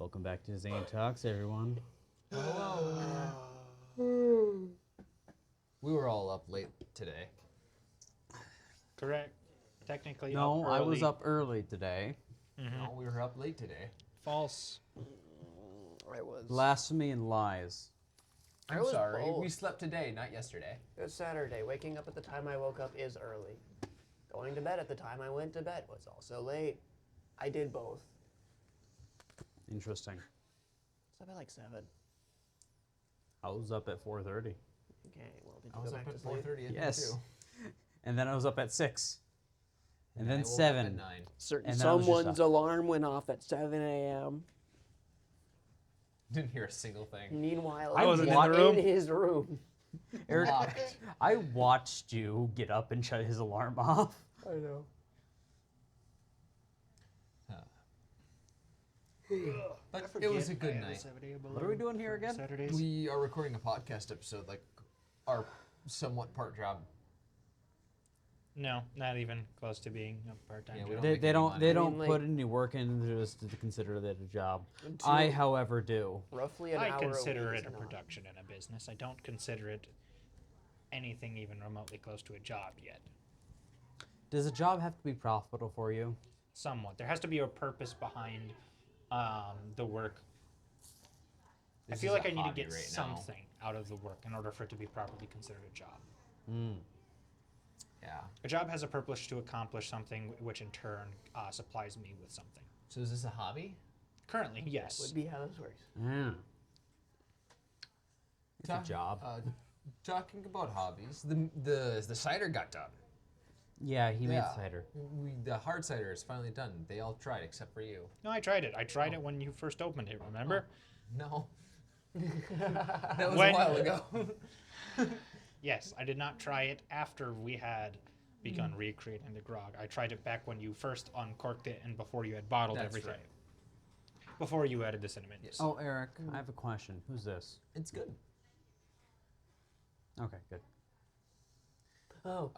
Welcome back to Zane Talks, everyone. Hello. We were all up late today. Correct. Technically, No, up I was early. up early today. No, we were up late today. False. I was. Blasphemy and lies. I I'm was sorry. both. We slept today, not yesterday. It was Saturday. Waking up at the time I woke up is early. Going to bed at the time I went to bed was also late. I did both. Interesting. Slept at like 7. I was up at 4:30. Okay, well, did I you was go up back at to sleep? 4:30 Yes. too. And then I was up at 6. And I then woke up at 7. 9. Certain And then I was just someone's up. alarm went off at 7 a.m. Didn't hear a single thing. Meanwhile, I wasn't he's in the room. in his room. Eric, Locked. I watched you get up and shut his alarm off. I know. But it was a good night. What are we doing here again? Saturdays. We are recording a podcast episode, like our somewhat part job. No, not even close to being a part-time Yeah, we job. don't make They any don't. money. They I don't mean, put like- any work in just to consider that a job. Until- I, however, do. Roughly an I hour consider a week it a is not. production in a business. I don't consider it anything even remotely close to a job yet. Does a job have to be profitable for you? Somewhat. There has to be a purpose behind the work. This I feel is like a I need to hobby get right now. something out of the work in order for it to be properly considered a job. Mm. Yeah. A job has a purpose to accomplish something, which in turn supplies me with something. So is this a hobby? Currently, yes. Would be how this works. Yeah. It's a Talk- job. Talking about hobbies, the cider got done. Yeah, he made Yeah. cider. The hard cider is finally done. They all tried except for you. No, I tried it. I tried it when you first opened it, remember? No. That was When- a while ago. Yes, I did not try it after we had begun recreating the grog. I tried it back when you first uncorked it and before you had bottled That's everything. right. Before you added the cinnamon. Yes. Oh, Eric, I have a question. Who's this? It's good. Okay, good. Oh.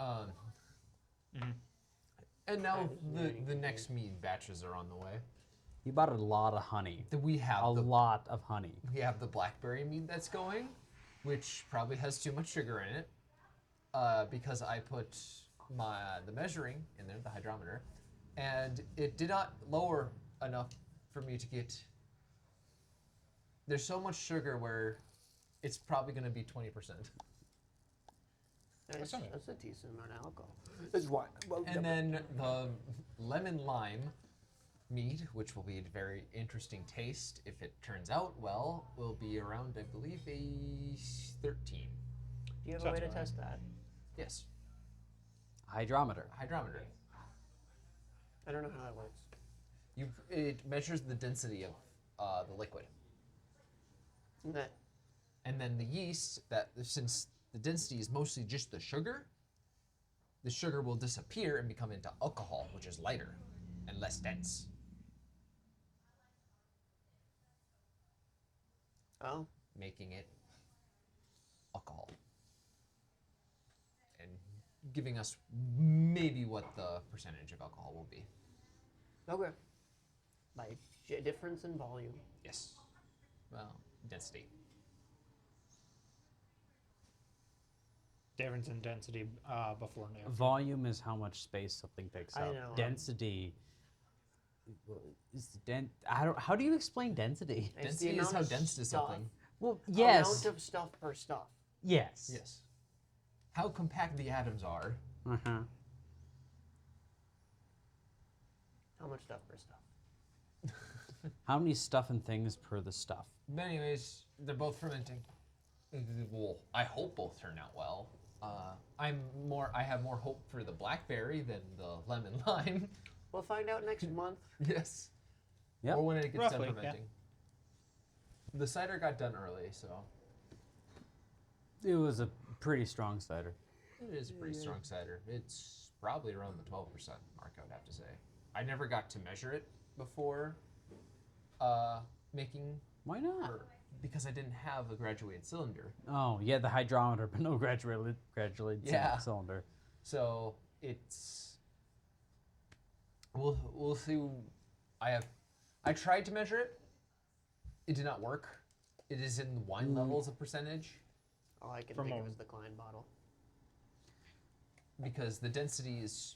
Mhm. And now I didn't hear the anything. next mead batches are on the way. You bought a lot of honey. We have A lot of honey. we have the blackberry mead that's going, which probably has too much sugar in it, because I put the measuring in there, the hydrometer, and it did not lower enough for me to get. There's so much sugar where it's probably going to be 20%. That's, not bad. that's a decent amount of alcohol. That's why. Well, And then the lemon lime mead, which will be a very interesting taste if it turns out well, will be around, I believe, a 13. do you have a Sounds way to about right. test that? Yes, Hydrometer. hydrometer. I don't know how that works. It measures the density of the liquid, That and then the yeast. That since the density is mostly just the sugar will disappear and become into alcohol, which is lighter and less dense. oh, Making it alcohol and giving us maybe what the percentage of alcohol will be. okay. By difference in volume. Yes. Well, density. Difference in density before and after. Volume is how much space something takes I up. know. Density is how do you explain density? It's the Density is amount how of dense is stuff- something. Well, yes. Amount of stuff per stuff. Yes. Yes. How compact the atoms are. Uh-huh. How much stuff per stuff? How many stuff and things per the stuff? But anyways, they're both fermenting. Well, I hope both turn out well. I have more hope for the blackberry than the lemon lime. We'll find out next month. Yes. Yep. Or when it gets Roughly, done yeah. fermenting. The cider got done early, so It was a pretty strong cider. it is a pretty strong cider. It's probably around the 12% mark, I would have to say. I never got to measure it before making, Why not? because I didn't have a graduated cylinder. Oh, yeah, the hydrometer, but no graduated Yeah. cylinder. So it's we'll see. I tried to measure it, it did not work. It is in wine levels of percentage All I can From think of a- is the Klein bottle. because the density is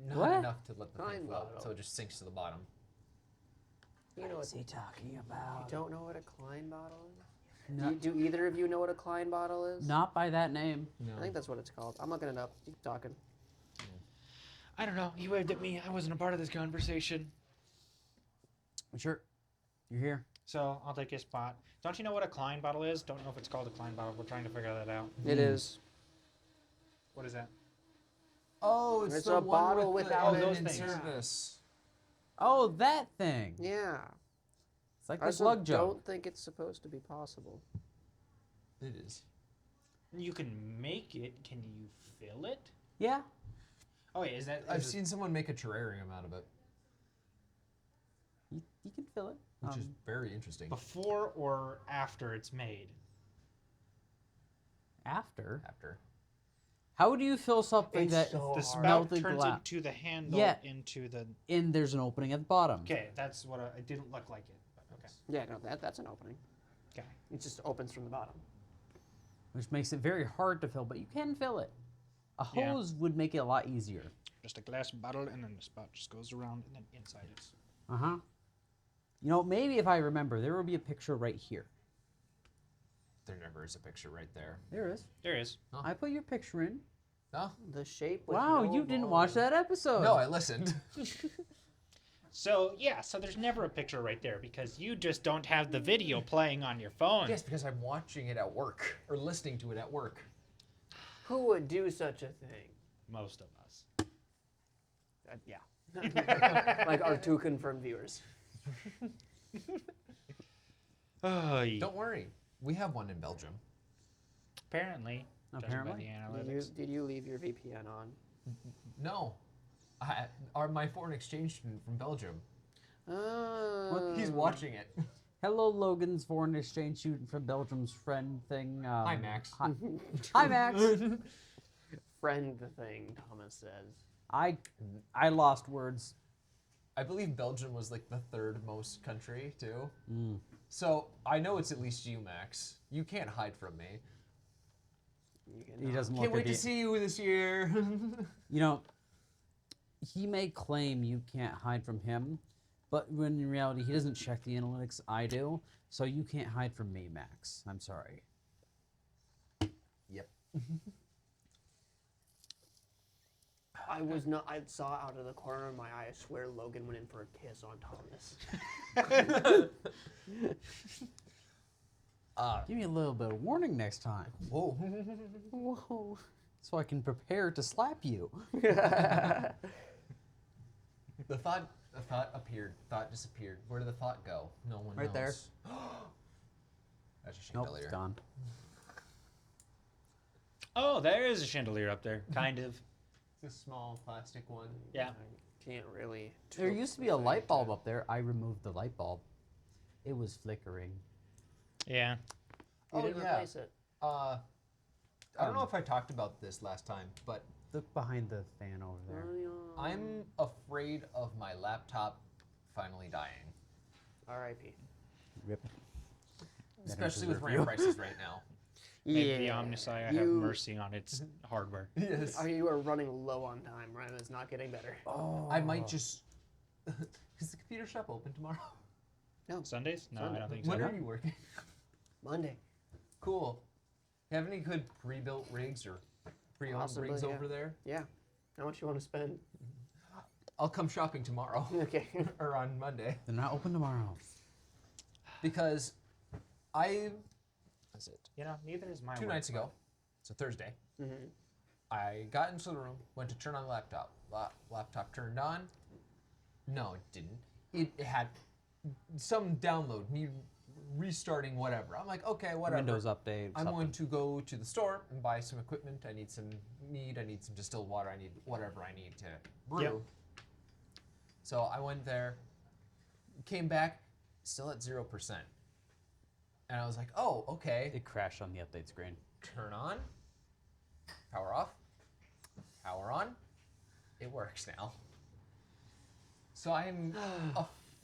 not What? enough to let the Klein thing float, bottle. so it just sinks to the bottom. You know What's what? he talking You about? don't know what a Klein bottle is? No, Do either of you know what a Klein bottle is? not by that name. No. I think that's what it's called. I'm looking it up. Keep talking. I don't know. He waved at me. I wasn't a part of this conversation. Sure. You're here. So I'll take his spot. Don't you know what a Klein bottle is? Don't know if it's called a Klein bottle. We're trying to figure that out. It is. What is that? Oh, It's the a one bottle with without the those in things. service. Oh, that thing. Yeah. It's like I the also glug jug. don't think it's supposed to be possible. It is. You can make it. Can you fill it? Yeah. Oh, wait, is that? I've is it- seen someone make a terrarium out of it, You can fill it. which is very interesting. before or after it's made. After. After. How do you fill something It's that so The hard. spout melted turns glass? into the handle Yeah. into the. And there's an opening at the bottom. Okay, that's what it didn't look like it. But okay. Yeah, no, that's an opening. Okay. It just opens from the bottom. Which makes it very hard to fill, but you can fill it. A Yeah. hose would make it a lot easier. Just a glass bottle, and then the spout just goes around, and then inside it's. Uh-huh. You know, maybe if I remember, there will be a picture right here. There never is a picture right there. There is. There is. I put your picture in. No? The shape with Wow, no you didn't watch balls. that episode. No, I listened. So yeah, so there's never a picture right there because you just don't have the video playing on your phone. Yes, because I'm watching it at work or listening to it at work. Who would do such a thing? Most of us. Yeah. Like our two confirmed viewers. Oh, Don't worry, we have one in Belgium. apparently. judging by Apparently. the analytics. Did you leave your VPN on? No, my foreign exchange student from Belgium. He's Oh. watching it. Hello, Logan's foreign exchange student from Belgium's friend thing. Hi, Max. Hi, Max. Friend the thing, Thomas says. I lost words. I believe Belgium was like the third most country too. Mm. So I know it's at least you, Max. You can't hide from me. You He cannot. doesn't Can't look wait at to you. see you this year. You know, he may claim you can't hide from him, but when in reality, he doesn't check the analytics. I do. So you can't hide from me, Max. I'm sorry. Yep. I was not. I saw out of the corner of my eye. I swear Logan went in for a kiss on Thomas. Give me a little bit of warning next time, Whoa. Whoa. so I can prepare to slap you. The thought appeared. Thought disappeared. Where did the thought go? No one Right there. knows. That's a Nope, chandelier. it's gone. Oh, there is a chandelier up there. Kind of. It's a small plastic one. Yeah. I can't really. There tilt used to the be a thing light bulb up there. I removed the light bulb. It was flickering. Yeah. You Oh, didn't yeah. replace it. I don't know if I talked about this last time, but Look behind the fan over there. I'm afraid of my laptop finally dying, Rip. R.I.P. That especially answers with your RAM review. prices right now. May the Omnissiah have You- mercy on its hardware. Yes. You are running low on time, right? It's not getting better. Oh. I might just. Is the computer shop open tomorrow? Sundays? No, Sunday. I don't think so. When are you working? Monday. Cool. You have any good pre-built rigs or pre-owned Possibly, rigs yeah. over there? Yeah. How much you want to spend? I'll come shopping tomorrow Okay. or on Monday They're not open tomorrow. because That's it. You know, neither is my 2 work, nights but- ago, it's a Thursday. hmm I got into the room, went to turn on the laptop. Laptop turned on. No, it didn't. It had some download, need restarting, whatever. I'm like, okay, whatever. Windows update. I'm something. going to go to the store and buy some equipment. I need some mead. I need some distilled water. I need whatever I need to brew. Yep. So I went there, came back, still at 0%. And I was like, oh, okay. It crashed on the update screen. Turn on, power off, power on. It works now. So I'm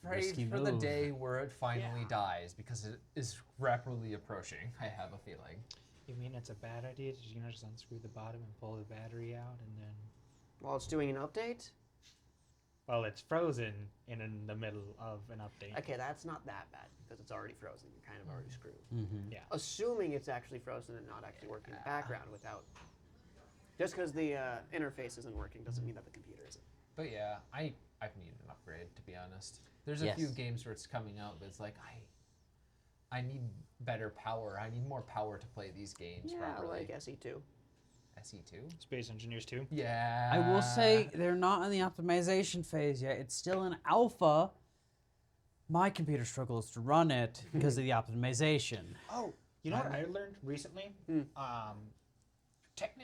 afraid Risky for the move. day where it finally Yeah. dies because it is rapidly approaching. I have a feeling. You mean it's a bad idea to just unscrew the bottom and pull the battery out and then? While it's doing an update? Well, it's frozen in the middle of an update. Okay, that's not that bad because it's already frozen. You're kind of already screwed. Mm-hmm. Yeah. Assuming it's actually frozen and not actually working in the background without. Just because the interface isn't working doesn't mean that the computer isn't. But yeah, I've needed an upgrade to be honest. There's a few Yes. games where it's coming out, but it's like I need better power. I need more power to play these games Yeah, properly. like SE2. SE2? Space Engineers 2. Yeah. I will say they're not in the optimization phase yet. It's still in alpha. My computer struggles to run it because of the optimization. Oh, You know what I learned recently?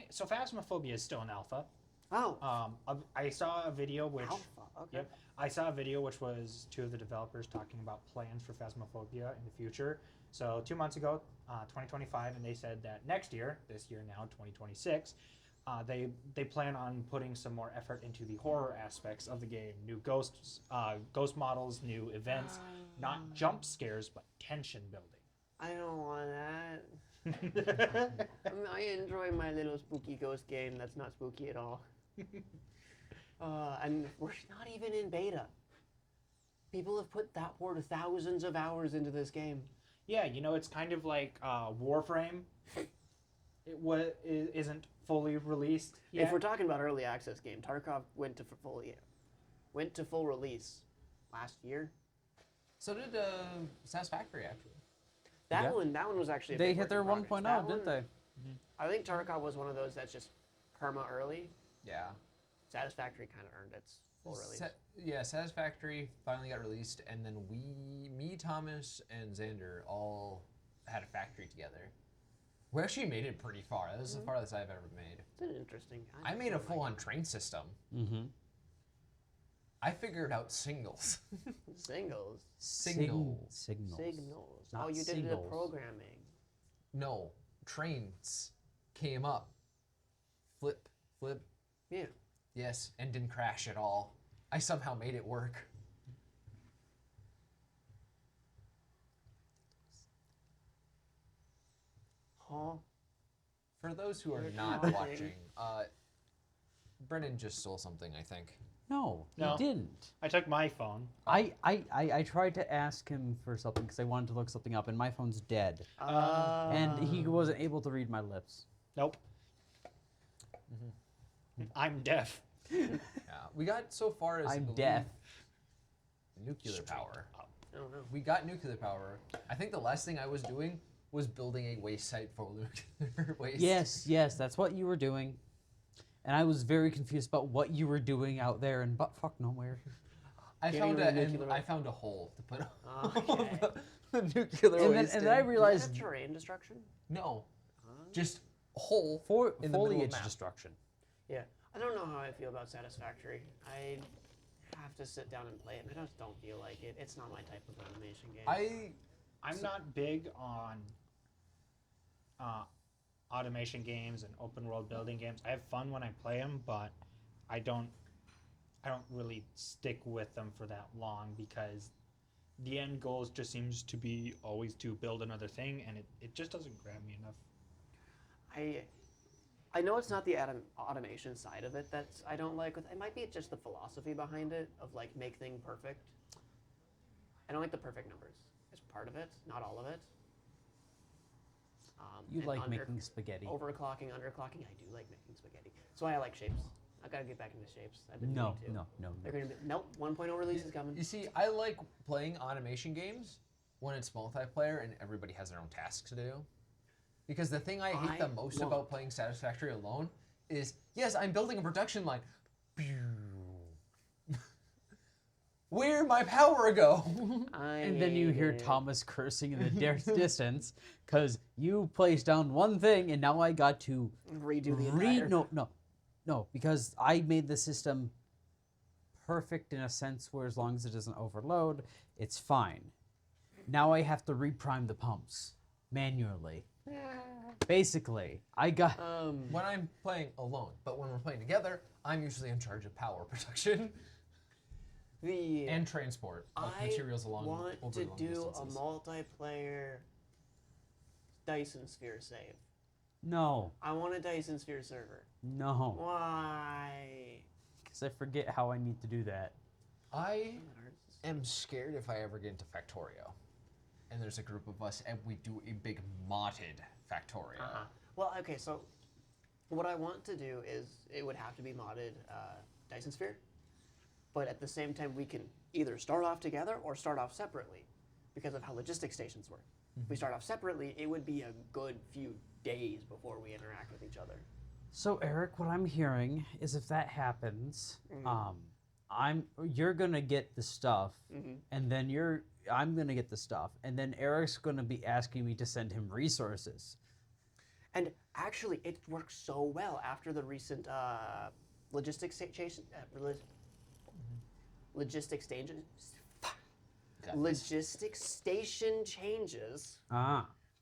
So Phasmophobia is still in alpha. oh, I saw a video which. alpha. Okay. Yep. I saw a video which was two of the developers talking about plans for Phasmophobia in the future. So 2 months ago, 2025, and they said that next year, this year now, 2026, they plan on putting some more effort into the horror aspects of the game. New ghosts, ghost models, new events, not jump scares, but tension building. I don't want that. I enjoy my little spooky ghost game that's not spooky at all. And we're not even in beta. People have put that poured thousands of hours into this game. Yeah, you know, it's kind of like Warframe. It isn't fully released yet. If we're talking about early access game, Tarkov went to full release last year. So did Satisfactory actually. That Yeah. one was actually a They big hit work their in 1.0, progress. That didn't one- they? I think Tarkov was one of those that's just perma early. Yeah. Satisfactory kind of earned its full release. Yeah, Satisfactory finally got released, and then me, Thomas, and Xander all had a factory together. We actually made it pretty far. That was the farthest I've ever made. It's an interesting. I made a full-on train system. Mm-hmm. I figured out singles. Singles. Signals. Signals. Signals. Not Oh, you did the singles. programming. No, trains came up. Flip. Yeah. Yes, and didn't crash at all. I somehow made it work. Huh? For those who are You're not talking. watching, Brennan just stole something, I think. No, No. he didn't. I took my phone. I tried to ask him for something because I wanted to look something up, and my phone's dead. And he wasn't able to read my lips. Nope. I'm deaf. Yeah, we got so far as I I'm believe, deaf. nuclear power. I don't know. We got nuclear power. I think the last thing I was doing was building a waste site for nuclear waste. Yes, that's what you were doing. And I was very confused about what you were doing out there in buttfuck nowhere. I Getting found rid of a nuclear- I found a hole to put Okay. the nuclear And waste then I in. Does realized that have terrain destruction? No, just a hole for in the middle of foliage map. destruction. Yeah. I don't know how I feel about Satisfactory. I have to sit down and play it, and I just don't feel like it. It's not my type of animation game. I'm not big on automation games and open world building games. I have fun when I play them, but I don't really stick with them for that long because the end goal just seems to be always to build another thing, and it just doesn't grab me enough. I know it's not the automation side of it that's I don't like. It might be just the philosophy behind it of like make thing perfect. I don't like the perfect numbers. It's part of it, not all of it. You and like making spaghetti. overclocking, underclocking. I do like making spaghetti. That's why I like shapes. I gotta get back into shapes. I've been No, meaning to. no. They're gonna be nope. 1.0 release is coming. You see, I like playing automation games when it's multiplayer and everybody has their own tasks to do. Because the thing I hate the most won't. about playing Satisfactory alone is, yes, I'm building a production line. Pew. Where'd my power go? And then you hear hate it. Thomas cursing in the distance because you placed down one thing and now I got to redo the entire. No, because I made the system perfect in a sense where as long as it doesn't overload, it's fine. Now I have to reprime the pumps manually. Basically, I got When I'm playing alone, but when we're playing together, I'm usually in charge of power production. and transport of I materials along want over to long do distances. a multiplayer Dyson Sphere save. No. I want a Dyson Sphere server. No. Why? Because I forget how I need to do that. I am scared if I ever get into Factorio, and there's a group of us, and we do a big modded Factorio. Well, okay, so what I want to do is it would have to be modded Dyson Sphere, but at the same time we can either start off together or start off separately because of how logistic stations work. If we start off separately, it would be a good few days before we interact with each other. So Eric, what I'm hearing is if that happens, you're gonna get the stuff, and then I'm gonna get the stuff, and then Eric's gonna be asking me to send him resources. And actually, it works so well after the recent logistics station, logistics station, logistics station changes,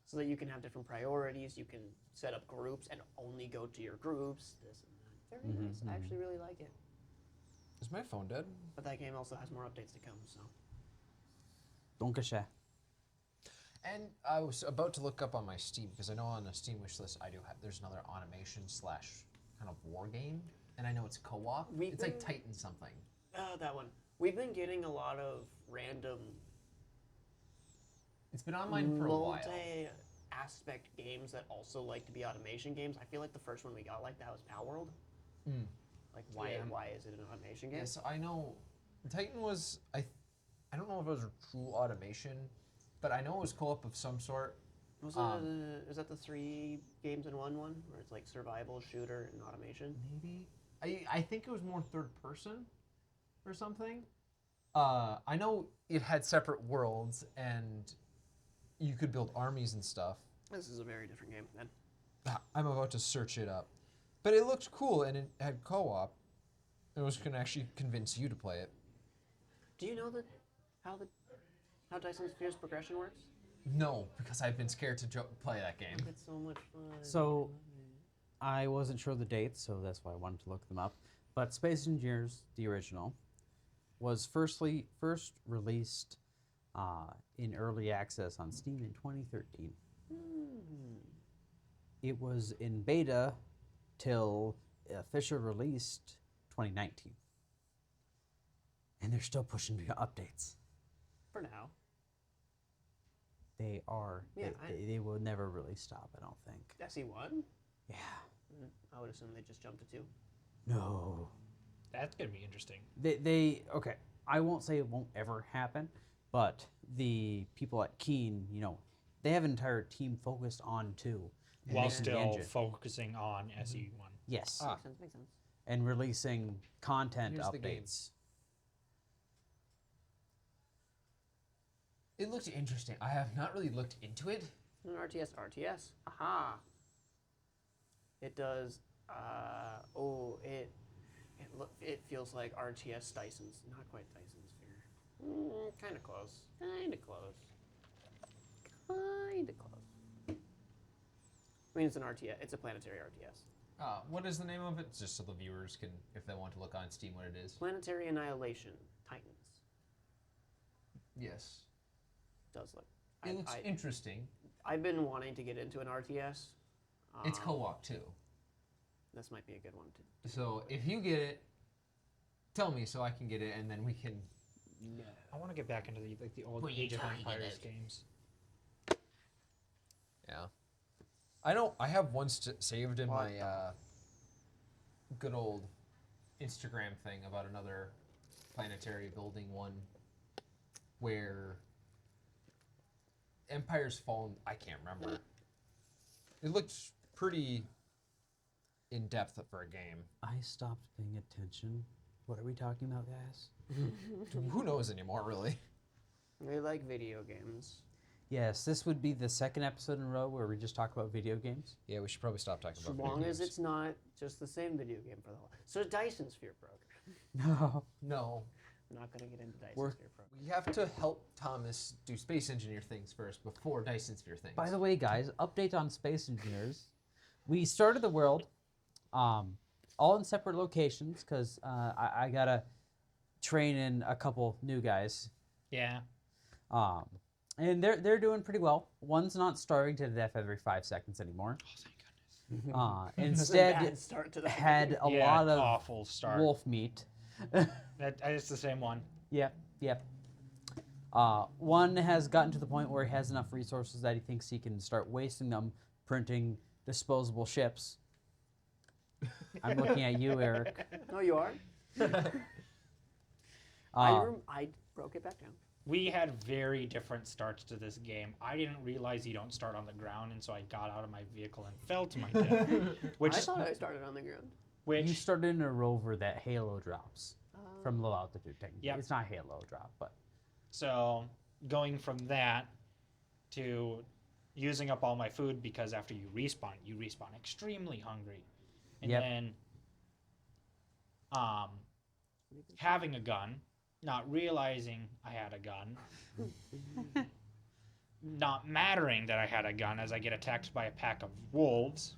so that you can have different priorities. You can set up groups and only go to your groups. This and that. Very nice. I actually really like it. Is my phone dead? But that game also has more updates to come. So. Dankeschön. And I was about to look up on my Steam, because I know on the Steam wish list there's another automation / kind of war game, and I know it's co-op. It's like Titan something. Oh, that one. We've been getting a lot of random It's been on mine for a while. multi-aspect games that also like to be automation games. I feel like the first one we got like that was Power World. Like why is it an automation game? Yeah, so I know Titan was I don't know if it was a true automation, but I know it was co-op of some sort. Was is that the 3 games in one where it's like survival, shooter, and automation? Maybe I think it was more third person or something. I know it had separate worlds and you could build armies and stuff. This is a very different game then. I'm about to search it up, but it looked cool and it had co-op. It was going to actually convince you to play it. Do you know how Dyson Sphere's progression works? No, because I've been scared to play that game. It's so much fun. So I wasn't sure the dates, so that's why I wanted to look them up. But Space Engineers, the original, was first released in early access on Steam in 2013. It was in beta till official released 2019. And they're still pushing updates. For now. They are. Yeah, they will never really stop, I don't think. SE1? Yeah. I would assume they just jumped to 2. No. That's gonna be interesting. Okay. I won't say it won't ever happen, but the people at Keen, they have an entire team focused on 2. and While making the still engine. focusing on SE1. Yes. Makes sense. And releasing content Here's the game. updates. It looked interesting. I have not really looked into it. An RTS. Aha. It does. It feels like RTS Dyson's. Not quite Dyson Sphere. Kind of close. Kind of close. I mean, it's an RTS. It's a planetary RTS. What is the name of it? Just so the viewers can, if they want to look on Steam, what it is. Planetary Annihilation Titans. Yes. Does look. It looks interesting. I've been wanting to get into an RTS. It's co-op too. This might be a good one to. So if you get it, tell me so I can get it, and then we can. No. I want to get back into the old Age of Empires games. Yeah. I know. I have one saved in my good old Instagram thing about another planetary building one where Empire's Fallen. I can't remember. It looked pretty in depth for a game. I stopped paying attention. What are we talking about, guys? Who knows anymore, really? We like video games. Yes, this would be the second episode in a row where we just talk about video games. Yeah, we should probably stop talking As about video long as games. it's not just the same video game for the whole. So Dyson Sphere Program. No. No. I'm not gonna get into Dyson We're- Sphere Program. We have to help Thomas do Space Engineer things first before Dyson Sphere things. By the way, guys, update on Space Engineers. We started the world, all in separate locations because I gotta training a couple new guys. Yeah. And they're doing pretty well. One's not starving to death every 5 seconds anymore. Oh, thank goodness. That's a Instead, bad start to that. had a Yeah, lot of awful start. wolf meat. It's the same one. Yep. One has gotten to the point where he has enough resources that he thinks he can start wasting them printing disposable ships. I'm looking at you, Eric. No, you are. I broke it back down. We had very different starts to this game. I didn't realize you don't start on the ground, and so I got out of my vehicle and fell to my death. Which I thought I started on the ground. which You started in a rover that Halo drops from low altitude technically. Yep. It's not Halo drop, but so going from that to using up all my food because after you respawn extremely hungry. And Yep. then having a gun, not realizing I had a gun, not mattering that I had a gun as I get attacked by a pack of wolves.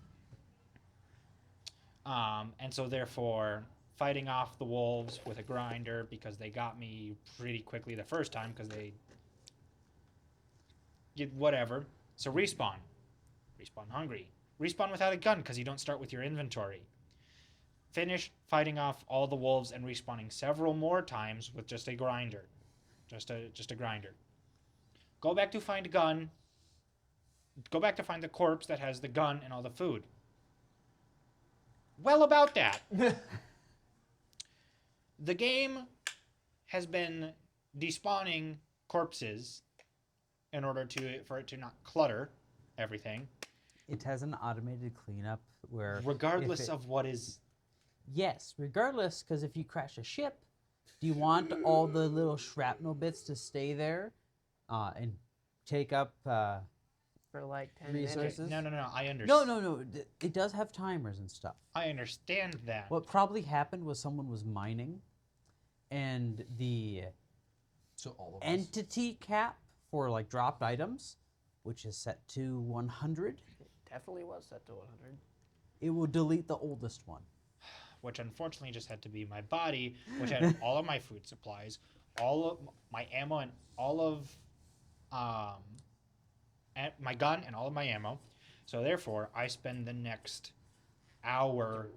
And so therefore fighting off the wolves with a grinder because they got me pretty quickly the first time because they get whatever. So respawn hungry, respawn without a gun because you don't start with your inventory. Finish fighting off all the wolves and respawning several more times with just a grinder. Just a grinder. Go back to find a gun. Go back to find the corpse that has the gun and all the food. Well, about that. The game has been despawning corpses in order for it to not clutter everything. it has an automated cleanup where Regardless of what is... Yes, regardless, because if you crash a ship, do you want all the little shrapnel bits to stay there and take up For like 10 resources? minutes. No, I understand. No. It does have timers and stuff. I understand that. What probably happened was someone was mining, and the So all of us. entity cap for like dropped items, which is set to 100, It definitely was set to 100. it will delete the oldest one. Which unfortunately just had to be my body, which had all of my food supplies, all of my ammo, and all of my gun and all of my ammo. So therefore, I spend the next hour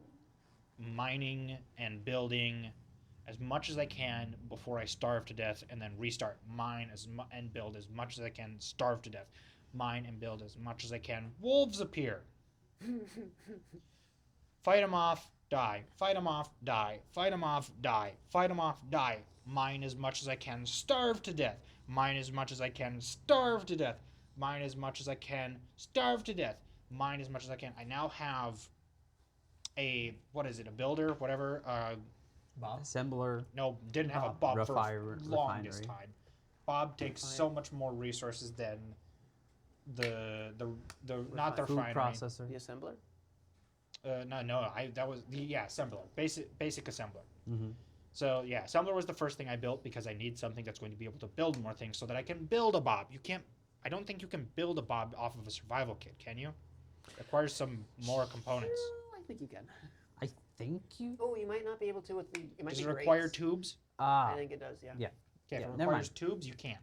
mining and building as much as I can before I starve to death, and then restart, mine and build as much as I can, starve to death, mine and build as much as I can. Wolves appear. Fight them off, die. Fight them off, die. Fight them off, die. Fight them off, die. Mine as much as I can, starve to death. Mine as much as I can, starve to death. Mine as much as I can, starve to death. Mine as much as I can. I now have a, what is it, a builder, whatever. Bob? Assembler. No, didn't have a Bob for Refinery. longest time. Bob takes so much more resources than the not the Food refinery. processor. The assembler? That was the assembler, basic assembler. Mm-hmm. So yeah, assembler was the first thing I built because I need something that's going to be able to build more things so that I can build a Bob. I don't think you can build a Bob off of a survival kit, can you? It requires some more components. I think you can. I think you. Oh, you might not be able to with the. It might Does be it require grates. tubes? Ah, I think it does, yeah. Yeah. Okay, Yeah, if it never requires mind. tubes, you can't.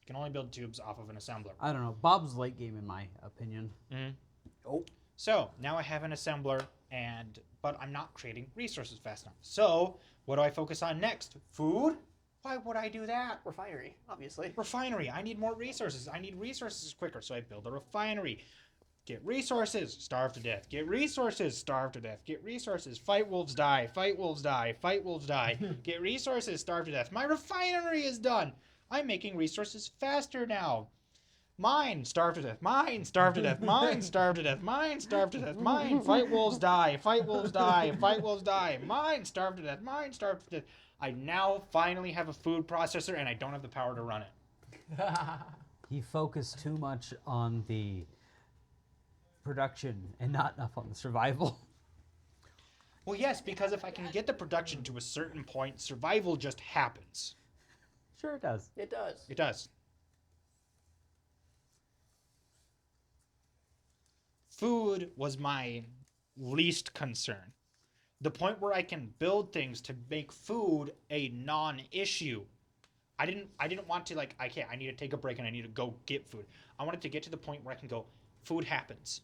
You can only build tubes off of an assembler. I don't know. Bob's late game, in my opinion. So now I have an assembler, but I'm not creating resources fast enough. So what do I focus on next? Food? Why would I do that? Refinery, obviously. Refinery. I need more resources. I need resources quicker, so I build a refinery. Get resources, starve to death. Get resources, starve to death. Get resources, fight wolves, die. Fight wolves, die. Fight wolves, die. Get resources, starve to death. My refinery is done. I'm making resources faster now. Mine, starve to death. Mine, starve to death. Mine, starve to death. Mine, starve to death. Mine, fight wolves, die. Fight wolves, die. Fight wolves, die. Mine, starve to death. Mine, starve to death. I now finally have a food processor, and I don't have the power to run it. He focused too much on the production and not enough on the survival. Well, yes, because if I can get the production to a certain point, survival just happens. Sure, it does. It does. It does. Food was my least concern. the point where I can build things to make food a non-issue. I didn't want to like, I need to take a break and I need to go get food. I wanted to get to the point where I can go, food happens.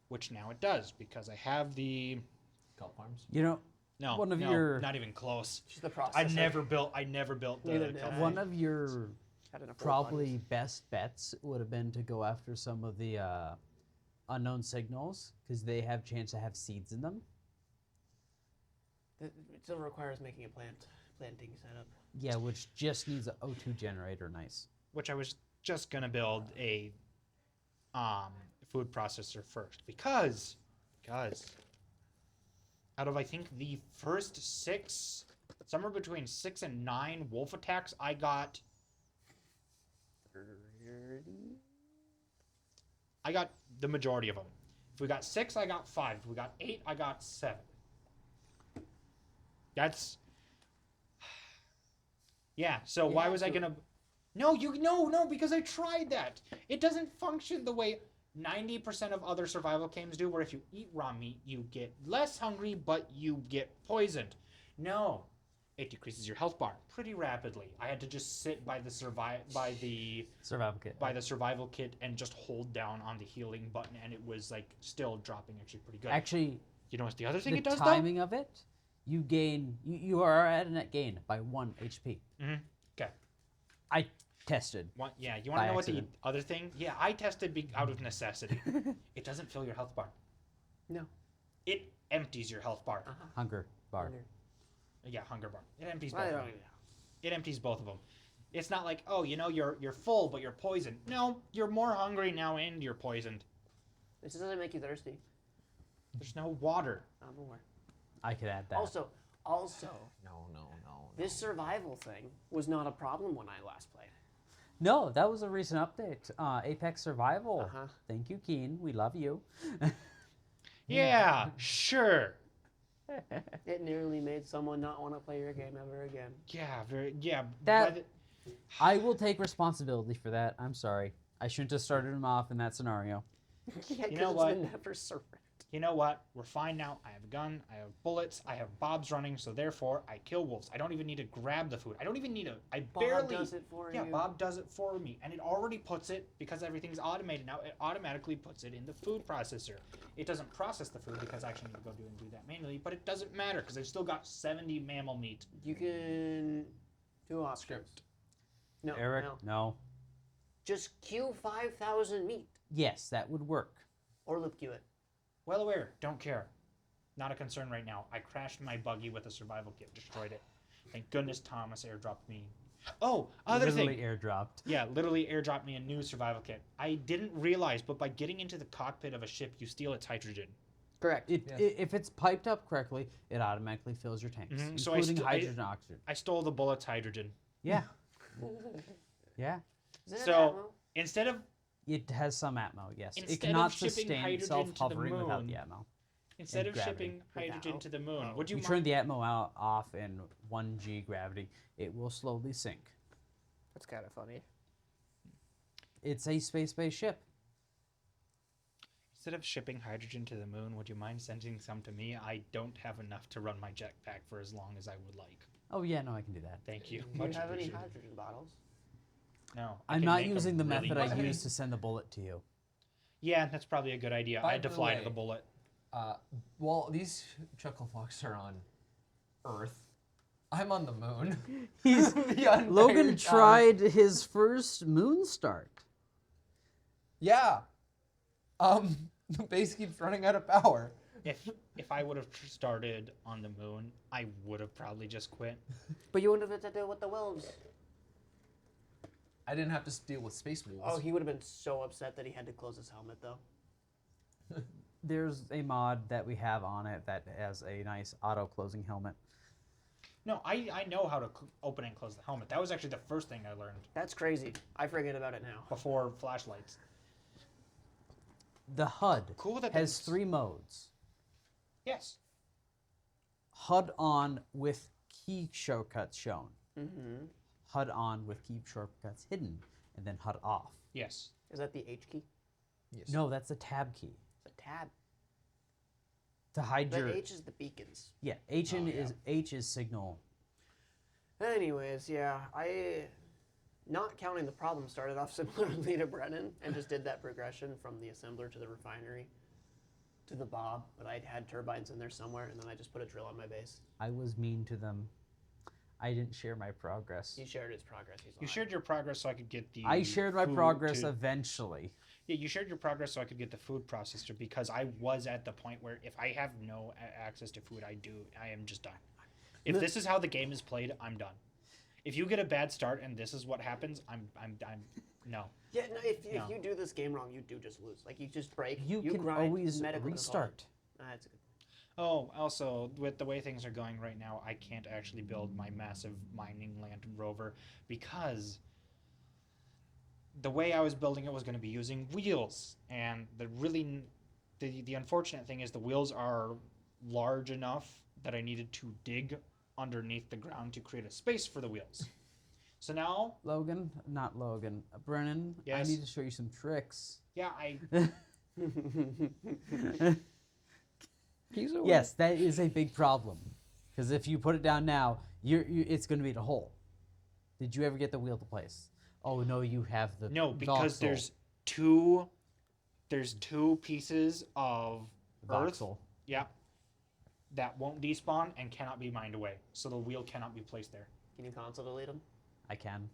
Which now it does, because I have the... Kelp farms. You know, No, one of no, your not even close. Just the process. I never built Neither the did kelp I. one of your Had enough probably best bets would have been to go after some of the unknown signals because they have chance to have seeds in them. It still requires making a planting setup. Yeah, which just needs an O2 generator. Nice. Which I was just gonna build a food processor first because out of I think the first 6, somewhere between 6 and 9 wolf attacks, I got 30? I got the majority of them. If we got 6, I got 5. If we got 8, I got 7. That's yeah. So why Yeah, was I so- gonna? No, because I tried that. It doesn't function the way 90% of other survival games do, where if you eat raw meat, you get less hungry, but you get poisoned. No, it decreases your health bar pretty rapidly. I had to just sit by the Survival kit. survival kit and just hold down on the healing button, and it was like still dropping actually pretty good. Actually, You know what's the other thing the it does timing of it, you gain. You are at a net gain by 1 HP. though? Mm-hmm. Okay. I tested. Yeah, you want By to know what the accident. other thing? Yeah, I tested out of necessity. It doesn't fill your health bar. No. It empties your health bar. Hunger bar. Yeah, hunger bar. It empties I both of don't them. know. It empties both of them. It's not like, oh, you're full, but you're poisoned. No, you're more hungry now and you're poisoned. This doesn't make you thirsty. There's no water. I'm aware. I could add that. Also, No. this survival thing was not a problem when I last played. No, that was a recent update. Apex Survival. Uh-huh. Thank you, Keen. We love you. Yeah, sure. It nearly made someone not want to play your game ever again. Yeah. That- by the- I will take responsibility for that. I'm sorry. I shouldn't have started him off in that scenario. Yeah, You know 'cause what? it's been never served. You know what? We're fine now. I have a gun. I have bullets. I have bobs running. So therefore, I kill wolves. I don't even need to grab the food. I don't even need to. I Bob barely. does it for Yeah, you. Bob does it for me, and it already puts it because everything's automated now. It automatically puts it in the food processor. It doesn't process the food because I actually need to go do that manually. But it doesn't matter because I've still got 70 mammal meat. You can do options. Script. No, Eric, no. no. Just queue 5,000 meat Yes, that would work. or loop queue it. Well aware. Don't care. Not a concern right now. I crashed my buggy with a survival kit, destroyed it. Thank goodness Thomas airdropped me. Oh, other Literally thing. airdropped. Yeah, literally airdropped me a new survival kit. I didn't realize, but by getting into the cockpit of a ship, you steal its hydrogen. Correct. Yes. If it's piped up correctly, it automatically fills your tanks, Mhm, so I including st- I- hydrogen and oxygen. I stole the bullet's hydrogen. Yeah. Yeah. Is it So ammo? instead of It has some atmo, yes. Instead It of cannot shipping sustain hydrogen to the self-hovering without moon, the atmo. instead And of gravity. shipping hydrogen Without? to the moon, Oh. would you You mind? turn the atmo out off in 1G gravity, it will slowly sink. That's kind of funny. It's a space-based ship. Instead of shipping hydrogen to the moon, would you mind sending some to me? I don't have enough to run my jetpack for as long as I would like. Oh yeah, no, I can do that. Thank you. Do you Much have any appreciated. hydrogen bottles? No. I I'm can not make 'em using the really method I easily. used to send the bullet to you. Yeah, that's probably a good idea. By I had to the fly to way- the bullet. Well, these chuckle fox are on Earth. I'm on the moon. He's The entire Logan time. tried his first moon start. Yeah. The base keeps running out of power. If I would have started on the moon, I would have probably just quit. But you wouldn't have had to deal with the wolves. I didn't have to deal with space wolves. Oh, he would have been so upset that he had to close his helmet, though. There's a mod that we have on it that has a nice auto-closing helmet. No, I know how to open and close the helmet. That was actually the first thing I learned That's crazy. I forget about it now. before flashlights. The HUD Cool that has that's- 3 modes. Yes. HUD on with key shortcuts shown. Mm-hmm. HUD on with key shortcuts hidden, and then HUD off. Yes. Is that the H key? Yes. No, that's the tab key. It's a tab. to hide The your H is the beacons. yeah. H Oh, yeah. is H is signal. Anyways, yeah, I, not counting the problem, started off similarly to Brennan and just did that progression from the assembler to the refinery to the Bob, but I had turbines in there somewhere, and then I just put a drill on my base. I was mean to them. I didn't share my progress. He shared his progress. He's You lying. shared your progress so I could get the. I shared my food progress to- eventually. Yeah, you shared your progress so I could get the food processor because I was at the point where if I have no access to food, I am just done. If this is how the game is played, I'm done. If you get a bad start and this is what happens, I'm no. Yeah, no, if No. you do this game wrong, you do just lose. Like, you just break. You can grind, always medical restart. That's a good. Oh, also, with the way things are going right now, I can't actually build my massive mining land rover because the way I was building it was going to be using wheels, and the unfortunate thing is the wheels are large enough that I needed to dig underneath the ground to create a space for the wheels. So now, Logan, not Logan. Brennan, I Yes? need to show you some tricks. yeah, I He's away. Yes, that is a big problem. Because if you put it down now, it's going to be in a hole. Did you ever get the wheel to place? Oh no, you have the no because voxel. there's two pieces of earth. Voxel. Yeah. That won't despawn and cannot be mined away. So the wheel cannot be placed there. Can you console delete him? I can.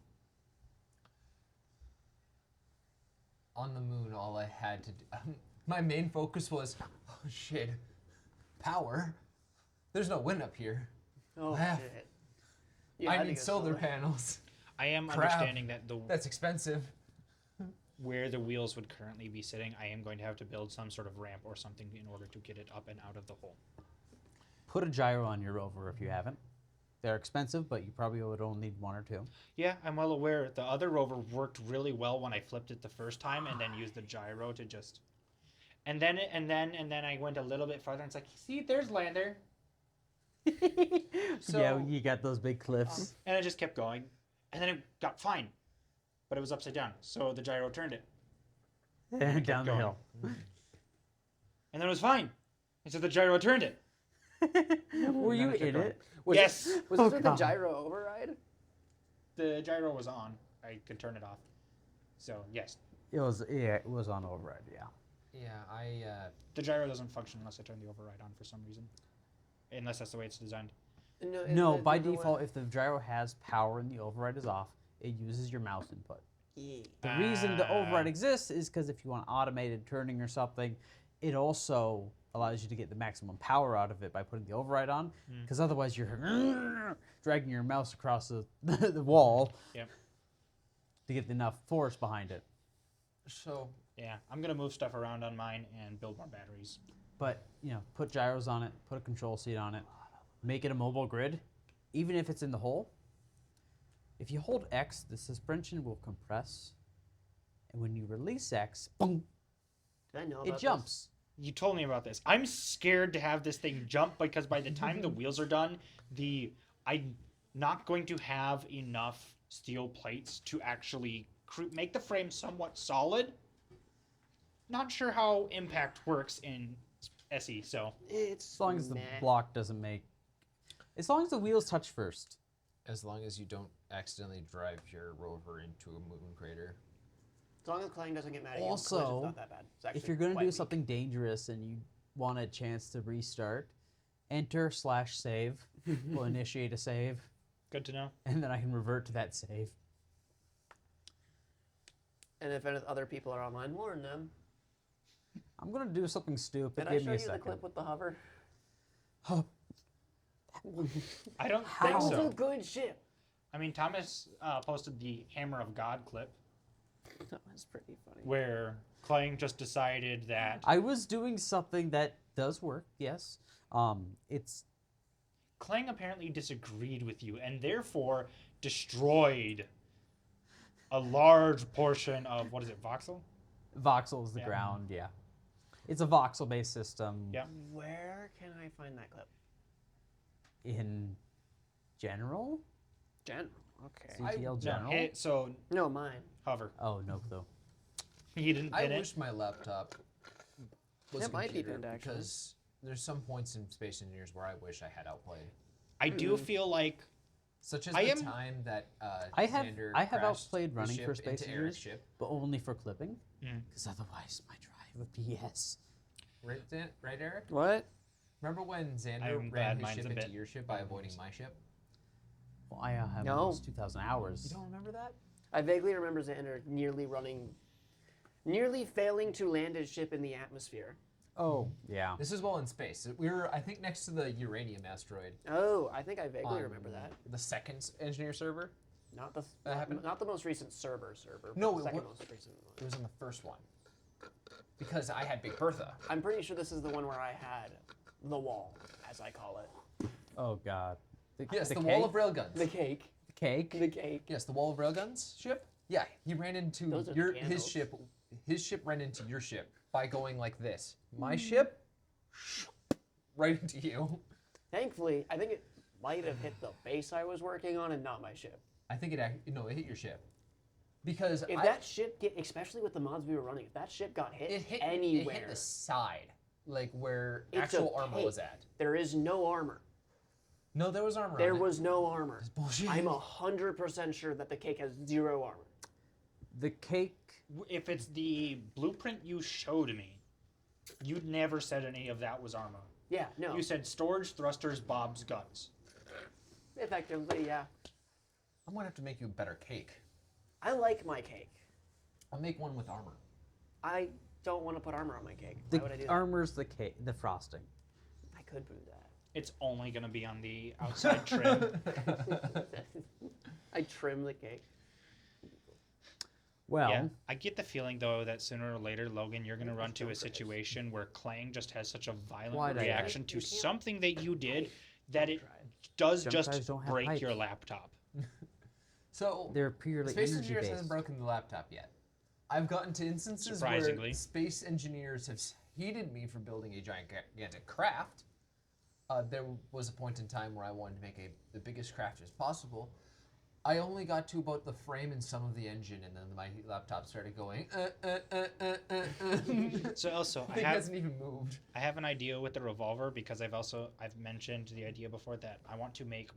On the moon, all I had to do, my main focus was, oh shit, power. There's no wind up here. Oh Ah. shit. You I had to need go solar solar. panels. I am Crap. understanding that That's expensive. where the wheels would currently be sitting, I am going to have to build some sort of ramp or something in order to get it up and out of the hole. Put a gyro on your rover if you haven't. They're expensive, but you probably would only need one or two. Yeah, I'm well aware. The other rover worked really well when I flipped it the first time and then used the gyro to just and then I went a little bit farther and it's like, see, there's lander. Yeah, So- you got those big cliffs. And I just kept going. And then it got fine. But it was upside down. So the gyro turned it. down the going. hill. And then it was fine. And so the gyro turned it. Were you Then it kept in going. it? Was Yes. It, was Oh, this with the God. gyro override? The gyro was on. I could turn it off. So yes. It was on override, yeah. Yeah, The gyro doesn't function unless I turn the override on for some reason. Unless that's the way it's designed. No, by default, if the gyro has power and the override is off, it uses your mouse input. Yeah. The reason the Ah. override exists is because if you want automated turning or something, it also allows you to get the maximum power out of it by putting the override on. Because otherwise, you're dragging your mouse across the wall Yep. to get enough force behind it. so Yeah, I'm gonna move stuff around on mine and build more batteries. But put gyros on it, put a control seat on it, make it a mobile grid, even if it's in the hole. If you hold X, the suspension will compress, and when you release X, boom, Did I know about it this? jumps. You told me about this. I'm scared to have this thing jump because by the time the wheels are done, I'm not going to have enough steel plates to actually make the frame somewhat solid. Not sure how impact works in SE, so It's As long as the meh. block doesn't make, as long as the wheels touch first. as long as you don't accidentally drive your rover into a moon crater. As long as Clang doesn't get mad at you, Also, collision's not that bad. It's actually If you're going to quite do weak. something dangerous and you want a chance to restart, enter/save will initiate a save, good to know. and then I can revert to that save. And if any other people are online, warn them. I'm going to do something stupid. Did I Give show me you a the second. clip with the hover? I don't How? think That was a so. good ship. I mean, Thomas posted the Hammer of God clip That was pretty funny. where Clang just decided that I was doing something that does work, yes. It's Clang apparently disagreed with you and therefore destroyed a large portion of, what is it, voxel? voxel is the Yeah. ground, yeah. It's a voxel-based system Yeah. Where can I find that clip? in general. General. Okay. CTL No, general. so No, mine. hover. Oh no, clue. He didn't I pin it. wish my laptop was It a might be computer pinned, actually. because there's some points in Space Engineers where I wish I had outplayed, I do feel like such as I the am- time that I have Xander I have crashed outplayed the running ship for Space into Eric's Engineers, ship. but only for clipping, Mm. because otherwise my drive would be yes. Right, right, Eric? What? Remember when Xander I'm ran glad his mine's ship a into bit your ship by avoiding my ship? Well, I have No. almost 2,000 hours. You don't remember that? I vaguely remember Xander nearly failing to land his ship in the atmosphere. Oh, yeah. This is while in space. We were, I think, next to the uranium asteroid. Oh, I think I vaguely on remember that. The second engineer server. Not the That happened? not the most recent server. No, but it the second wa- most recent one. It was on the first one. Because I had Big Bertha. I'm pretty sure this is the one where I had the wall, as I call it. Oh, God. Yes, the cake? wall of railguns. The cake. The cake? The cake. Yes, the wall of railguns ship. Yeah, he ran into Those are the his candles. ship. His ship ran into your ship by going like this. My ship, right into you. Thankfully, I think it might have hit the base I was working on and not my ship. I think it hit your ship. Because If that ship especially with the mods we were running, if that ship got hit, it hit anywhere, It hit the side, like where It's actual a armor cake. was at. there is no armor. No, there was armor. There on it. was no armor. bullshit. I'm 100% sure that the cake has 0 armor. The cake. if it's the blueprint you showed me, you'd never said any of that was armor. Yeah, no. You said storage, thrusters, bobs, guns. Effectively, yeah. I'm gonna have to make you a better cake. I like my cake. I'll make one with armor. I don't want to put armor on my cake. Why would I do The that? armor's the cake, the frosting. I could do that. It's only going to be on the outside trim. I trim the cake. Well, Yeah, I get the feeling though that sooner or later, Logan, you're going to run to a situation where Clang just has such a violent Why did I- reaction You to can't something that you did that it try. does Jump just drives don't have break height. your laptop. So they're purely Space energy Engineers based. hasn't broken the laptop yet. I've gotten to instances Surprisingly. where Space Engineers have hated me for building a gigantic craft. There was a point in time where I wanted to make the biggest craft as possible. I only got to about the frame and some of the engine, and then my laptop started going. So also, Thing hasn't even moved. I have an idea with the revolver because I've mentioned the idea before that I want to make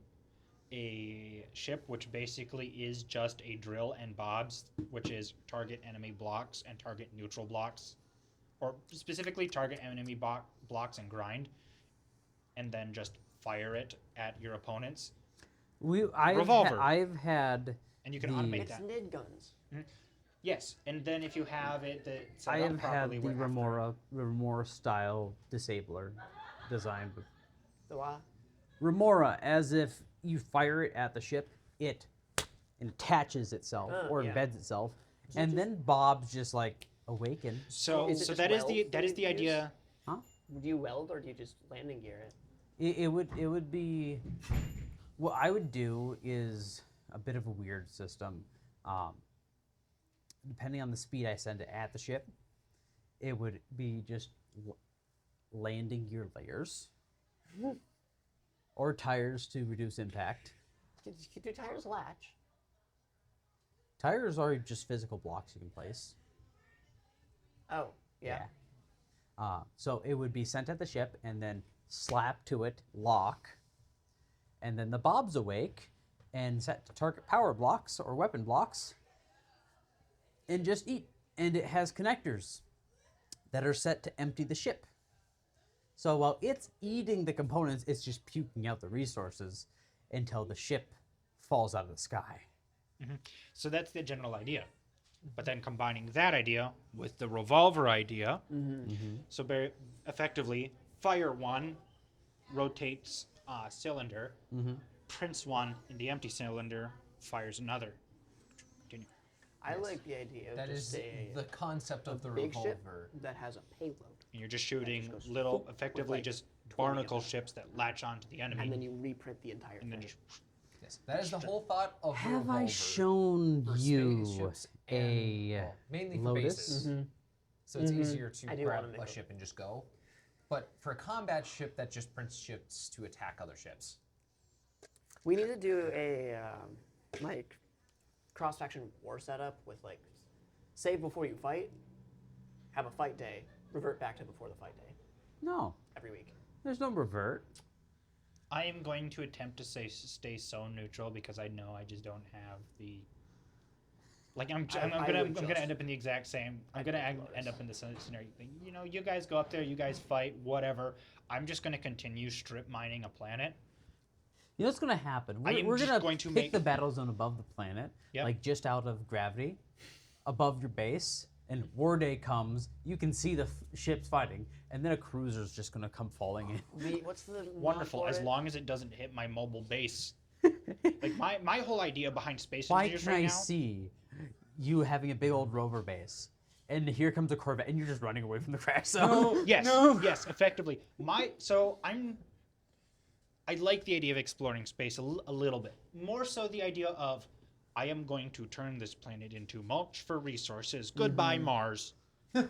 a ship which basically is just a drill and bobs, which is target enemy blocks and target neutral blocks, or specifically target enemy blocks and grind, and then just fire it at your opponents, Revolver. I've had. and you can The- automate It's that. nid guns. Yes, and then if you have it that set I up have had properly, the where Remora style disabler designed. The what? Remora, as if you fire it at the ship, it attaches itself or yeah. embeds itself, and then Bob's just like awaken. So Is it so just that is weld that is the you idea. Huh? Do you weld or do you just landing gear it? It would be. What I would do is a bit of a weird system. Depending on the speed I send it at the ship, it would be just landing gear layers or tires to reduce impact. Do tires latch? Tires are just physical blocks you can place. Oh, yeah. So it would be sent at the ship and then slap to it, lock, and then the Bob's awake and set to target power blocks or weapon blocks and just eat. And it has connectors that are set to empty the ship. So while it's eating the components, it's just puking out the resources until the ship falls out of the sky. So that's the general idea. But then combining that idea with the revolver idea, so very effectively, fire one, rotates cylinder, prints one in the empty cylinder, fires another. Continue. I like the idea of That just is a the concept of the big ship revolver. that has a payload, And you're just shooting goes little, whoop with effectively like just 20 of barnacle them. ships that latch onto the enemy, and then you reprint the entire and then thing. just Yes, that is the whole thought of the Have revolver. I shown for you spaceships a and, well, mainly for Lotus? bases. So it's easier to I do grab wanna make a a- ship and just go. But for a combat ship, that just prints ships to attack other ships. We need to do a like cross-faction war setup with like save before you fight, have a fight day, revert back to before the fight day. No, every week. there's no revert. I am going to attempt to stay so neutral because I know I just don't have the. Like I'm gonna end up in the exact same. I'm gonna end up in the scenario. You know, you guys go up there, you guys fight, whatever. I'm just gonna continue strip mining a planet. You know what's going to happen? I am We're just gonna going to pick make- the battle zone above the planet, Yep. like just out of gravity, above your base, and War Day comes, you can see the ships fighting, and then a cruiser's just going to come falling in. What's the Wonderful, mod for as it? long as it doesn't hit my mobile base. Like my whole idea behind space Why engineers can right I now. see you having a big old rover base, and here comes a Corvette, and you're just running away from the crash zone? Yes, effectively. I like the idea of exploring space a little bit. More so the idea of, I am going to turn this planet into mulch for resources. Goodbye, Mars. Mars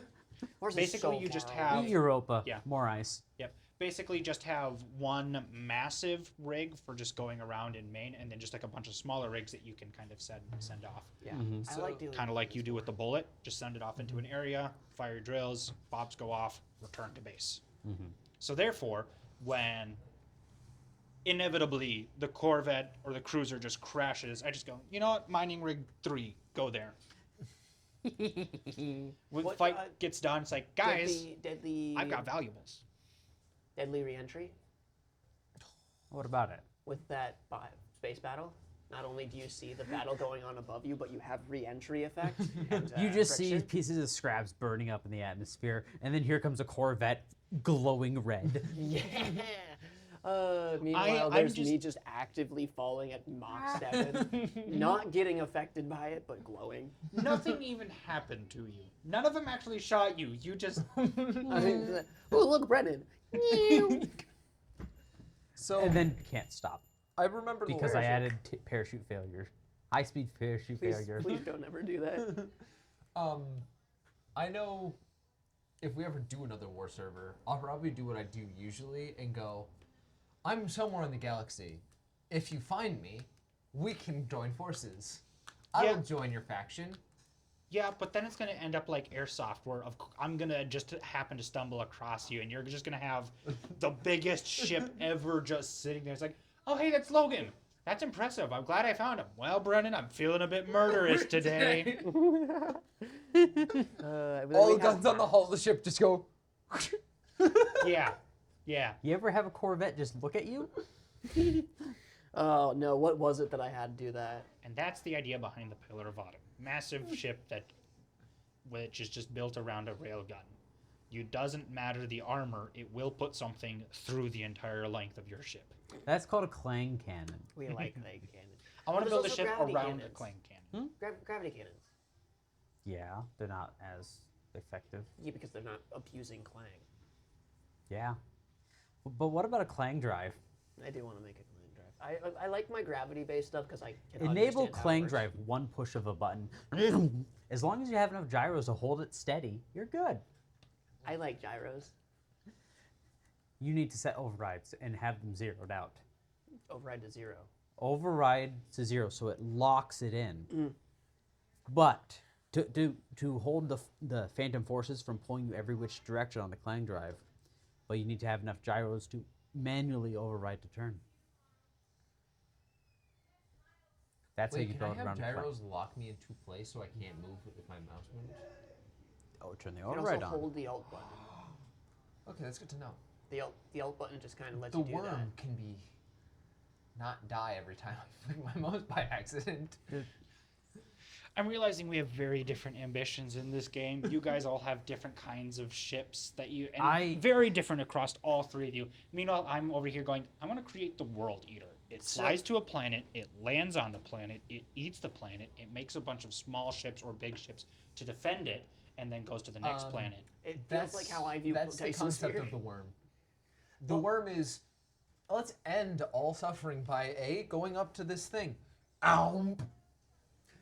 is Basically, so you just far have- away. Europa, Yeah. more ice. Yep. Basically, just have one massive rig for just going around in main, and then just like a bunch of smaller rigs that you can kind of send off. Yeah, I So- like dealing Kind of with like this you do more. with the bullet. Just send it off into an area, fire your drills, bobs go off, return to base. So therefore, when inevitably the Corvette or the cruiser just crashes, I just go, you know what, mining rig 3, go there. When the What, fight gets done, it's like, guys, deadly, I've got valuables. deadly reentry What about it? with that space battle. Not only do you see the battle going on above you, but you have re-entry effect. And, You just see friction. pieces of scraps burning up in the atmosphere, and then here comes a Corvette glowing red. Yeah. Meanwhile, I'm there's just- me just actively falling at Mach 7, not getting affected by it, but glowing. Nothing even happened to you. None of them actually shot you. You just Oh, look, Brennan. So And then can't stop I remember the because I added parachute failure, high-speed parachute Please, failure. please don't ever do that. I know if we ever do another war server, I'll probably do what I do usually and go, I'm somewhere in the galaxy. If you find me, we can join forces. I Yeah. will join your faction. Yeah, but then it's gonna end up like airsoft, where I'm gonna just happen to stumble across you, and you're just gonna have the biggest ship ever just sitting there. It's like, oh hey, that's Logan. That's impressive. I'm glad I found him. Well, Brennan, I'm feeling a bit murderous today. All the guns on the hull of the ship just go. Yeah, yeah. You ever have a Corvette just look at you? Oh no, what was it that I had to do that? And that's the idea behind the Pillar of Autumn. Massive ship which is just built around a railgun. You doesn't matter the armor; it will put something through the entire length of your ship. That's called a clang cannon. We like leg cannons. I want to There's build a also ship gravity around a cannons. clang cannon. Gravity cannons. Yeah, they're not as effective. Yeah, because they're not abusing clang. Yeah. But what about a clang drive? I do want to make a clang drive. I like my gravity-based stuff because I can Enable understand how it clang works. drive, one push of a button. As long as you have enough gyros to hold it steady, you're good. I like gyros. You need to set overrides and have them zeroed out. Override to 0. Override to 0 so it locks it in. But to hold the phantom forces from pulling you every which direction on the clang drive, but you need to have enough gyros to manually override to turn. That's how Wait, you can build I have around a clang. gyros lock me into place so I can't move with my mouse moves? Oh, turn the You can override also on. hold the alt button. Okay, that's good to know. The alt button just kind of lets The you do worm that. can be not die every time I flick my mouse by accident. I'm realizing we have very different ambitions in this game. You guys all have different kinds of ships that and very different across all three of you. Meanwhile, I'm over here going, I want to create the World Eater. It flies to a planet, it lands on the planet, it eats the planet, it makes a bunch of small ships or big ships to defend it, and then goes to the next planet. It feels like how I view That's the Tyson's concept Sphere. of the worm. The worm is, let's end all suffering by going up to this thing. Ow!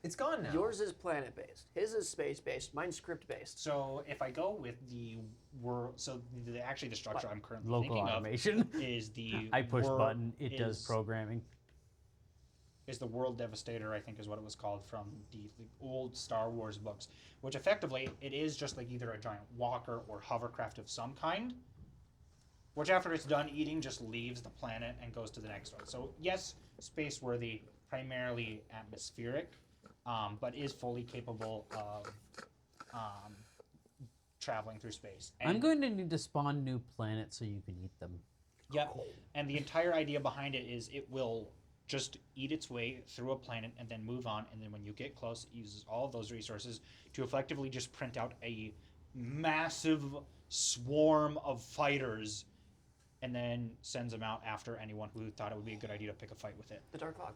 It's gone now. Yours is planet-based. His is space-based. Mine's script-based. So if I go with the world, so actually the structure I'm currently Local thinking automation. of is the I push wor- button, it does is- programming. is the World Devastator, I think is what it was called from the old Star Wars books, which effectively it is just like either a giant walker or hovercraft of some kind, which after it's done eating just leaves the planet and goes to the next one. So yes, space worthy, primarily atmospheric, but is fully capable of traveling through space. I'm going to need to spawn new planets so you can eat them. Yep. And the entire idea behind it is it will just eat its way through a planet and then move on. And then when you get close, it uses all of those resources to effectively just print out a massive swarm of fighters and then sends them out after anyone who thought it would be a good idea to pick a fight with it. The Dark Fog.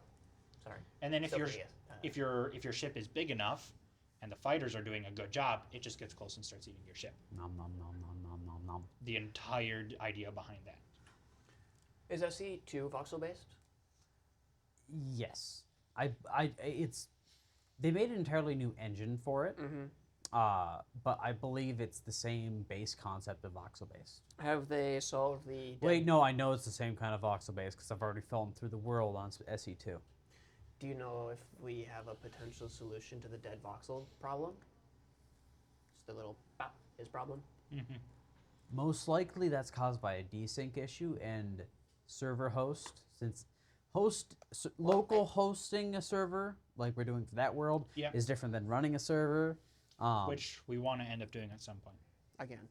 Sorry. And then if Still your pretty if your ship is big enough and the fighters are doing a good job, it just gets close and starts eating your ship. Nom nom nom nom nom nom nom. The entire idea behind that. Is SC2 voxel based? Yes, it's they made an entirely new engine for it. Mm-hmm. But I believe it's the same base concept of voxel based. Have they solved the? Wait, no, I know it's the same kind of voxel based because I've already fallen through the world on SE2. Do you know if we have a potential solution to the dead voxel problem? Just the little bop, his problem. Most likely that's caused by a desync issue and server host, since local hosting a server like we're doing for that world Yeah. is different than running a server. Which we want to end up doing at some point. Again.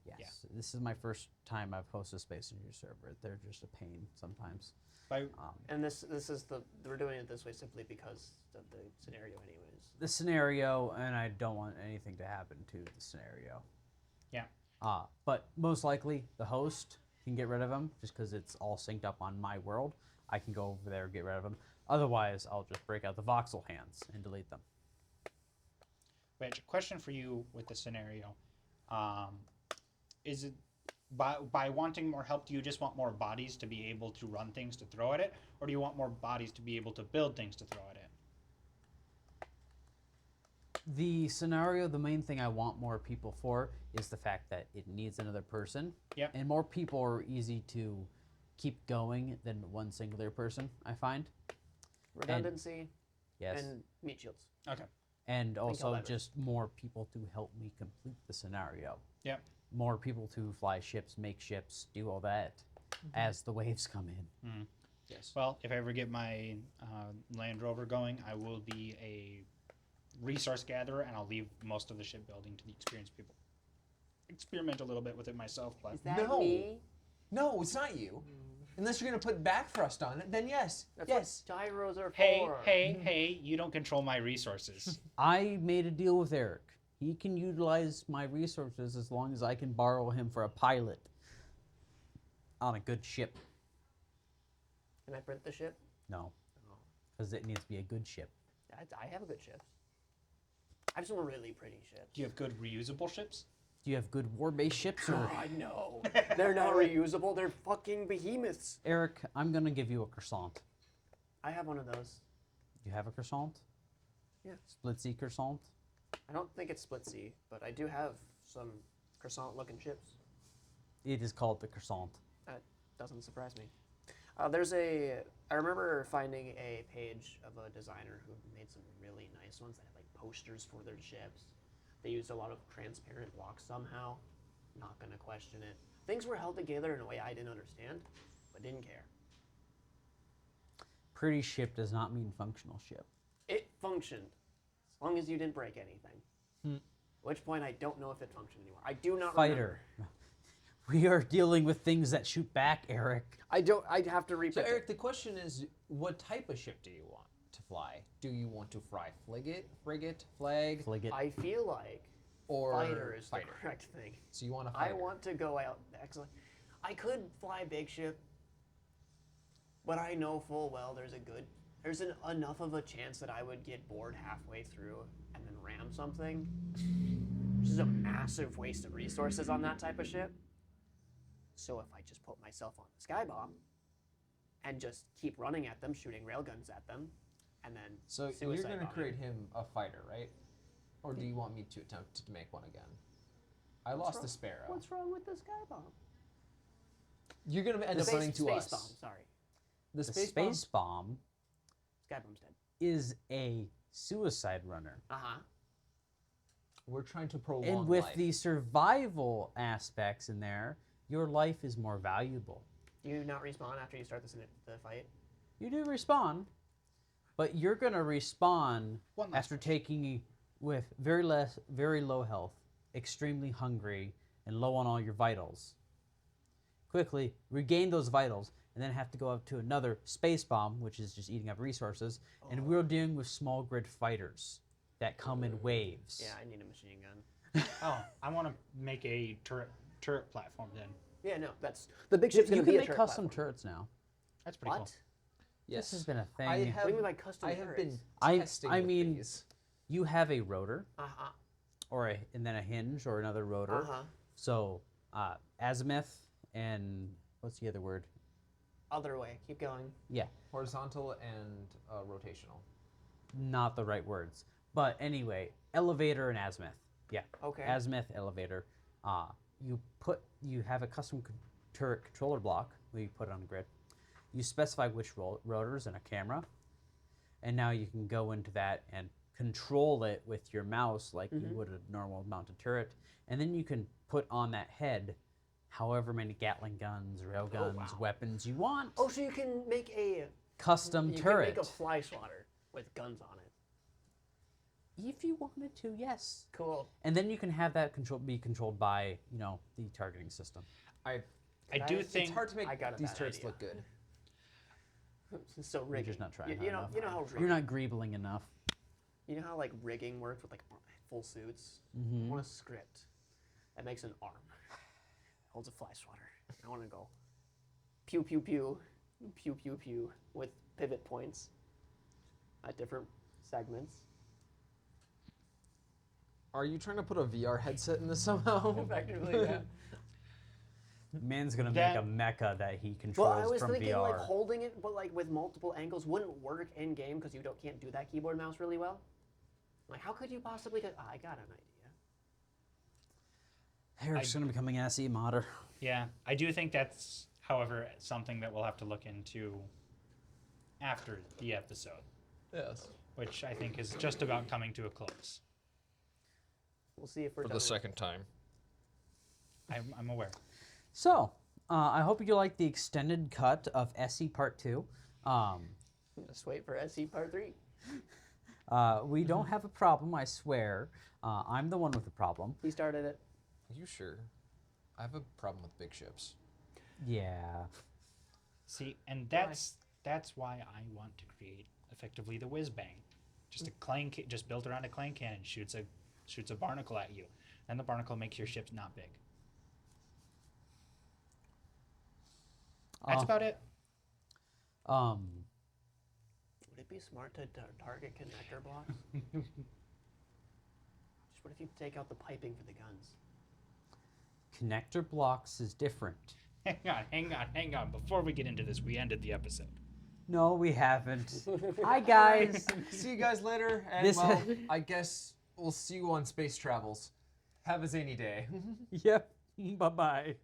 Yes, Yeah. this is my first time I've hosted a Space Engineer server. They're just a pain sometimes. By, And this is we're doing it this way simply because of the scenario, anyways. The scenario, and I don't want anything to happen to the scenario. yeah. But most likely the host can get rid of them just because it's all synced up on my world. I can go over there and get rid of them. Otherwise, I'll just break out the voxel hands and delete them. Which, question for you with the scenario. Is it by wanting more help, do you just want more bodies to be able to run things to throw at it? Or do you want more bodies to be able to build things to throw at it? The scenario, the main thing I want more people for is the fact that it needs another person. Yep. And more people are easy to keep going than one singular person, I find. Redundancy Yes. and meat shields. Okay. And also libraries. just more people to help me complete the scenario. Yep. More people to fly ships, make ships, do all that as the waves come in. Yes. Well, if I ever get my Land Rover going, I will be a resource gatherer, and I'll leave most of the shipbuilding to the experienced people. Experiment a little bit with it myself, but Is that No. me? No, it's not you. Unless you're gonna put back thrust on it, then yes. That's yes. what gyros are hey, for. hey, you don't control my resources. I made a deal with Eric. He can utilize my resources as long as I can borrow him for a pilot on a good ship. Can I print the ship? No, because it needs to be a good ship. I have a good ship. I have some really pretty ships. Do you have good reusable ships? Do you have good war-based ships? Or I know. They're not reusable. They're fucking behemoths. Eric, I'm gonna give you a croissant. I have one of those. You have a croissant? Yeah. Split sea croissant? I don't think it's split sea, but I do have some croissant-looking ships. It is called the croissant. That doesn't surprise me. I remember finding a page of a designer who made some really nice ones that had like posters for their ships. They used a lot of transparent blocks somehow. Not gonna question it. Things were held together in a way I didn't understand, but didn't care. Pretty ship does not mean functional ship. It functioned, as long as you didn't break anything. At which point I don't know if it functioned anymore. I do not Fighter. We are dealing with things that shoot back, Eric. remember. I'd have to So reprint Eric, it. the question is, what type of ship do you want to fly? Do you want to fly frigate, flag, Fligget. I feel like or fighter is fighter? the correct thing. So you want a I fighter. want to go out. Excellent. I could fly big ship, but I know full well there's enough of a chance that I would get bored halfway through and then ram something, which is a massive waste of resources on that type of ship. So if I just put myself on the sky bomb and just keep running at them, shooting railguns at them, and then So you're suicide gonna bombing. create him a fighter, right? Or do you want me to attempt to make one again? I lost wrong? the Sparrow. What's wrong with the sky bomb? You're gonna end up Space- running to space us. bomb. Sorry, The The space, space bomb sky bomb's dead. is a suicide runner. Uh-huh. We're trying to prolong And with life. the survival aspects in there, your life is more valuable. Do you not respawn after you start the fight? You do respawn, but you're gonna respawn One last after taking with very low health, extremely hungry, and low on all your vitals. Quickly regain those vitals, and then have to go up to another space bomb, which is just eating up resources. And we're dealing with small grid fighters that come in waves. Yeah, I need a machine gun. Oh, I want to make a turret platform then. Yeah, no, that's the big ship's You gonna can be a make turret custom platform. turrets now. That's pretty What? cool. This has been a thing. I What do have, you mean by custom I have been turrets? testing I with mean- these. You have a rotor, Uh-huh. and then a hinge or another rotor. Uh-huh. So azimuth and what's the other word? Other way. Keep going. Yeah, Horizontal and rotational. not the right words. But anyway, elevator and azimuth. Yeah. Okay. Azimuth, elevator. You have a custom turret controller block where you put it on the grid. You specify which rotors and a camera, and now you can go into that and control it with your mouse like you would a normal mounted turret, and then you can put on that head however many Gatling guns, railguns, weapons you want. Oh, so you can make a Custom you turret. can make a fly swatter with guns on it. If you wanted to, yes. Cool. And then you can have that be controlled by, the targeting system. I Could do I- think It's hard to make I got a these bad turrets idea. look good. So rigging. just not trying You, hard you know, enough. you know how You're not greebling enough. you know how like rigging works with like full suits. Mm-hmm. I want a script that makes an arm, holds a fly swatter. I want to go pew pew pew, pew pew pew with pivot points at different segments. Are you trying to put a VR headset in this somehow? Effectively, yeah. Man's gonna That- make a mecha that he Well, controls I was from thinking VR. like holding it, but like with multiple angles wouldn't work in game because you can't do that keyboard mouse really well. Like, how could you possibly? I got an idea. Eric's gonna become an SE modder. Yeah, I do think that's, however, something that we'll have to look into after the episode, Yes. which I think is just about coming to a close. We'll see if we're For done the with- second time. I'm aware. So, I hope you like the extended cut of SE Part 2. Just wait for SE Part 3. We don't have a problem, I swear. I'm the one with the problem. He started it. Are you sure? I have a problem with big ships. Yeah. See, and that's why I want to create effectively the whiz bang, just a just built around a clang cannon, shoots a barnacle at you, and the barnacle makes your ship not big. That's about it. Um, Would it be smart to target connector blocks? Just what if you take out the piping for the guns? connector blocks is different. Hang on. Before we get into this, we ended the episode. No, we haven't. Hi, guys. See you guys later, and This- well, I guess we'll see you on space travels. Have a zany day. Yep. Bye-bye.